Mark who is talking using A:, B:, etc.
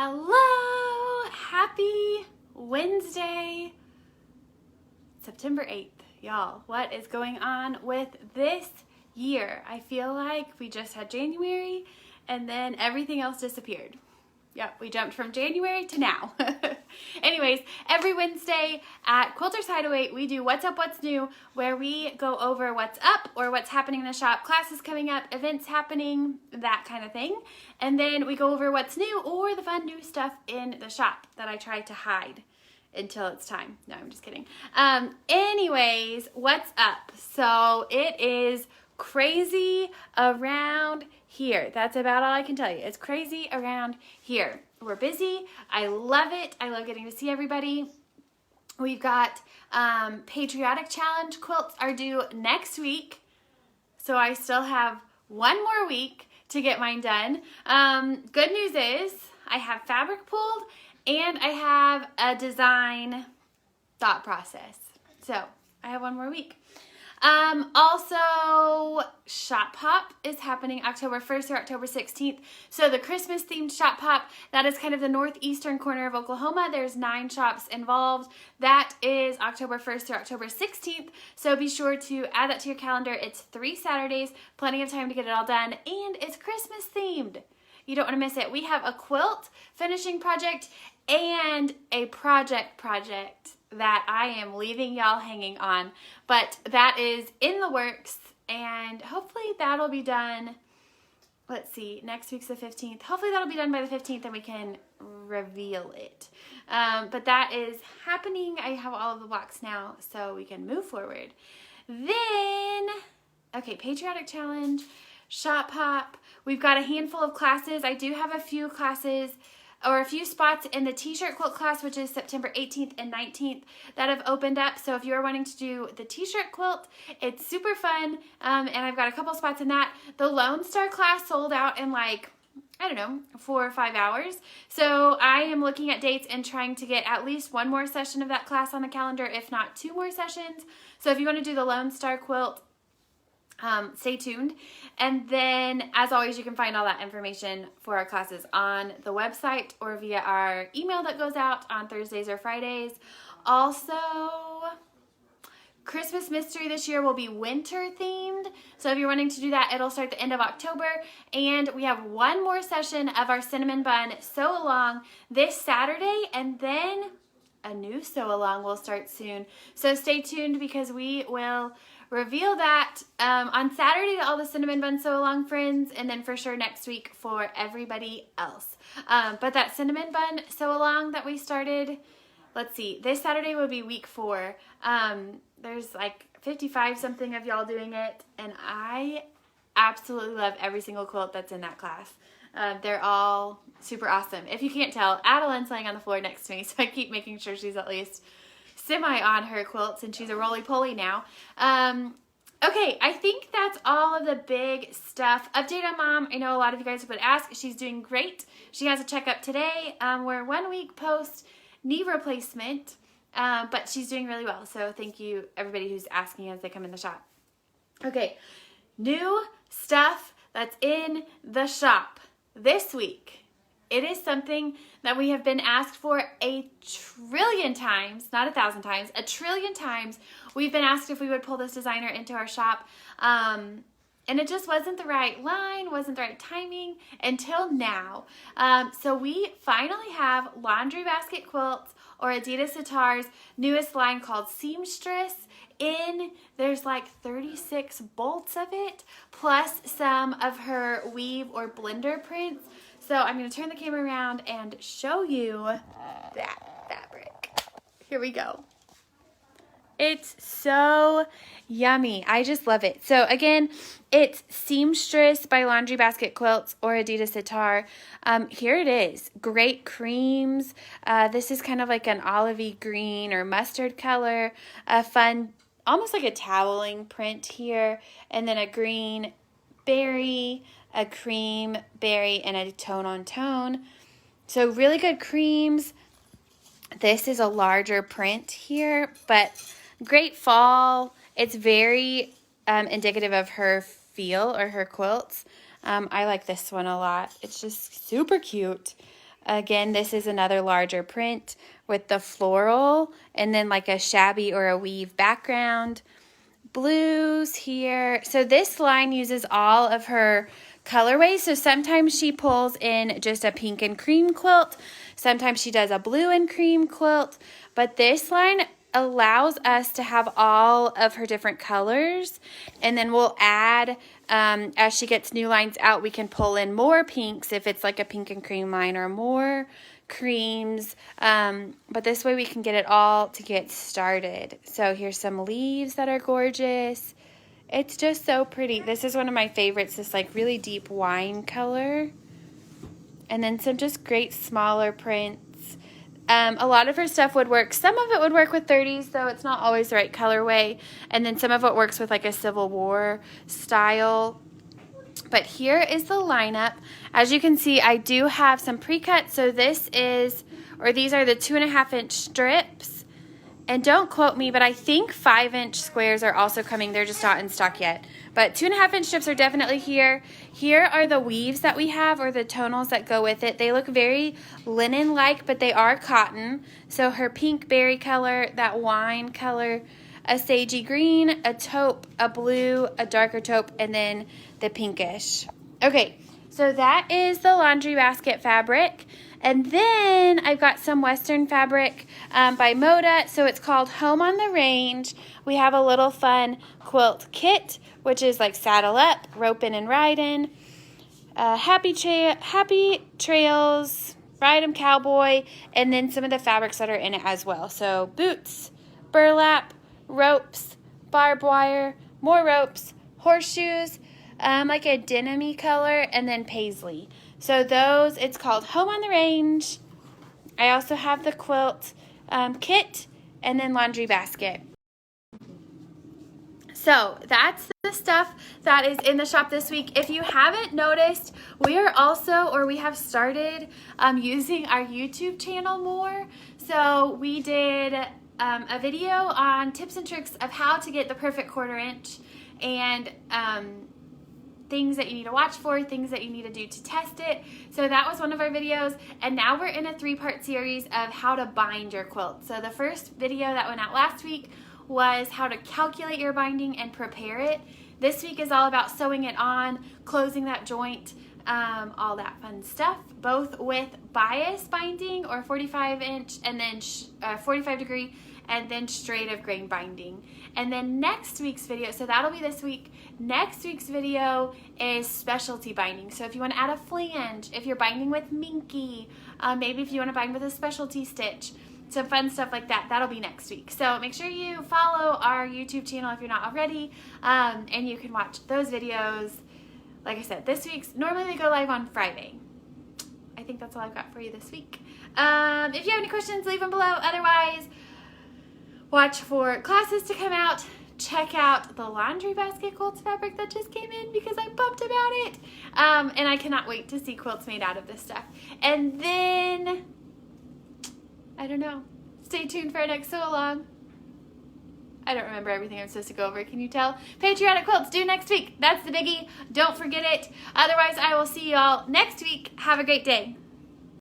A: Hello! Happy Wednesday, September 8th. Y'all, what is going on with this year? I feel like we just had January and then everything else disappeared. Yep, we jumped from January to now. Anyways, every Wednesday at Quilter's Hideaway, we do What's Up, What's New, where we go over what's up or what's happening in the shop, classes coming up, events happening, that kind of thing. And then we go over what's new or the fun new stuff in the shop that I try to hide until it's time. No, I'm just kidding. Anyways, what's up? So it is crazy around here. That's about all I can tell you. It's crazy around here. We're busy. I love it. I love getting to see everybody. We've got Patriotic Challenge quilts are due next week. So I still have one more week to get mine done. Good news is I have fabric pulled and I have a design thought process. So I have one more week. Also, Shop Hop is happening October 1st through October 16th. So the Christmas themed Shop Hop, that is kind of the northeastern corner of Oklahoma. There's 9 shops involved. That is October 1st through October 16th. So be sure to add that to your calendar. It's 3 Saturdays, plenty of time to get it all done, and it's Christmas themed. You don't want to miss it. We have a quilt finishing project and a project that I am leaving y'all hanging on, but that is in the works, and hopefully that'll be done. Let's see, next week's the 15th. Hopefully that'll be done by the 15th and we can reveal it. But that is happening. I have all of the blocks now, so we can move forward. Then, okay, Patriotic Challenge, Shop Hop. We've got a handful of classes. I do have a few classes or a few spots in the t-shirt quilt class, which is September 18th and 19th, that have opened up. So if you're wanting to do the t-shirt quilt, it's super fun, and I've got a couple spots in that. The Lone Star class sold out in like, I don't know, 4 or 5 hours. So I am looking at dates and trying to get at least one more session of that class on the calendar, if not 2 more sessions. So if you want to do the Lone Star quilt, stay tuned. And then, as always, you can find all that information for our classes on the website or via our email that goes out on Thursdays or Fridays. Also, Christmas Mystery this year will be winter themed. So if you're wanting to do that, it'll start the end of October. And we have one more session of our Cinnamon Bun Sew Along this Saturday, and then a new Sew Along will start soon. So stay tuned because we will reveal that on Saturday to all the Cinnamon Bun Sew Along friends, and then for sure next week for everybody else. But that Cinnamon Bun Sew Along that we started, let's see, this Saturday would be week 4. There's like 55 something of y'all doing it, and I absolutely love every single quilt that's in that class. They're all super awesome. If you can't tell, Adeline's laying on the floor next to me, so I keep making sure she's at least semi on her quilts, and she's a roly-poly now. Okay, I think that's all of the big stuff. Update on Mom. I know a lot of you guys would ask. She's doing great. She has a checkup today. We're 1 week post knee replacement, but she's doing really well. So thank you, everybody who's asking as they come in the shop. Okay, new stuff that's in the shop this week. It is something that we have been asked for a trillion times, not 1,000 times, a trillion times. We've been asked if we would pull this designer into our shop, and it just wasn't the right line, wasn't the right timing until now. So we finally have Laundry Basket Quilts, or Adidas Sitar's newest line called Seamstress in. There's like 36 bolts of it, plus some of her weave or blender prints. So I'm going to turn the camera around and show you that fabric. Here we go. It's so yummy. I just love it. So again, it's Seamstress by Laundry Basket Quilts or Adidas Sitar. Here it is. Great creams. This is kind of like an olivey green or mustard color. A fun, almost like a toweling print here. And then a green berry, a cream berry, and a tone on tone. So really good creams. This is a larger print here, but great fall. It's very indicative of her feel or her quilts. I like this one a lot. It's just super cute. Again, this is another larger print with the floral and then like a shabby or a weave background. Blues here. So this line uses all of her colorways. So sometimes she pulls in just a pink and cream quilt. Sometimes she does a blue and cream quilt. But this line allows us to have all of her different colors. And then we'll add, as she gets new lines out, we can pull in more pinks if it's like a pink and cream line, or more creams, but this way we can get it all to get started. So here's some leaves that are gorgeous. It's just so pretty. This is one of my favorites, this like really deep wine color. And then some just great smaller prints. A lot of her stuff would work. Some of it would work with 30s, though it's not always the right colorway. And then some of it works with like a Civil War style. But here is the lineup. As you can see, I do have some pre-cut. So this is, or these are the 2.5-inch strips. And don't quote me, but I think 5-inch squares are also coming. They're just not in stock yet. But 2.5-inch strips are definitely here. Here are the weaves that we have, or the tonals that go with it. They look very linen-like, but they are cotton. So her pink berry color, that wine color, a sagey green, a taupe, a blue, a darker taupe, and then the pinkish. Okay, so that is the laundry basket fabric. And then I've got some Western fabric by Moda. So it's called Home on the Range. We have a little fun quilt kit, which is like saddle up, roping and riding, happy trails, ride 'em cowboy, and then some of the fabrics that are in it as well. So boots, burlap, ropes, barbed wire, more ropes, horseshoes, like a denim-y color, and then paisley. So those, it's called Home on the Range. I also have the quilt kit and then laundry basket. So that's the stuff that is in the shop this week. If you haven't noticed, we are also, or we have started using our YouTube channel more. So we did a video on tips and tricks of how to get the perfect 1/4 inch, and things that you need to watch for, things that you need to do to test it. So that was one of our videos, and now we're in a 3-part series of how to bind your quilt. So the first video that went out last week was how to calculate your binding and prepare it. This week is all about sewing it on, closing that joint, all that fun stuff, both with bias binding, or 45-inch, and then 45-degree, and then straight of grain binding. And then next week's video, so that'll be this week, next week's video is specialty binding. So if you want to add a flange, if you're binding with minky, maybe if you want to bind with a specialty stitch, some fun stuff like that, that'll be next week. So make sure you follow our YouTube channel if you're not already, and you can watch those videos. Like I said, this week's, normally they go live on Friday. I think that's all I've got for you this week. If you have any questions, leave them below. Otherwise, watch for classes to come out. Check out the laundry basket quilts fabric that just came in because I'm pumped about it. And I cannot wait to see quilts made out of this stuff. And then, I don't know. Stay tuned for our next sew along. I don't remember everything I'm supposed to go over. Can you tell? Patriotic quilts due next week. That's the biggie. Don't forget it. Otherwise, I will see you all next week. Have a great day.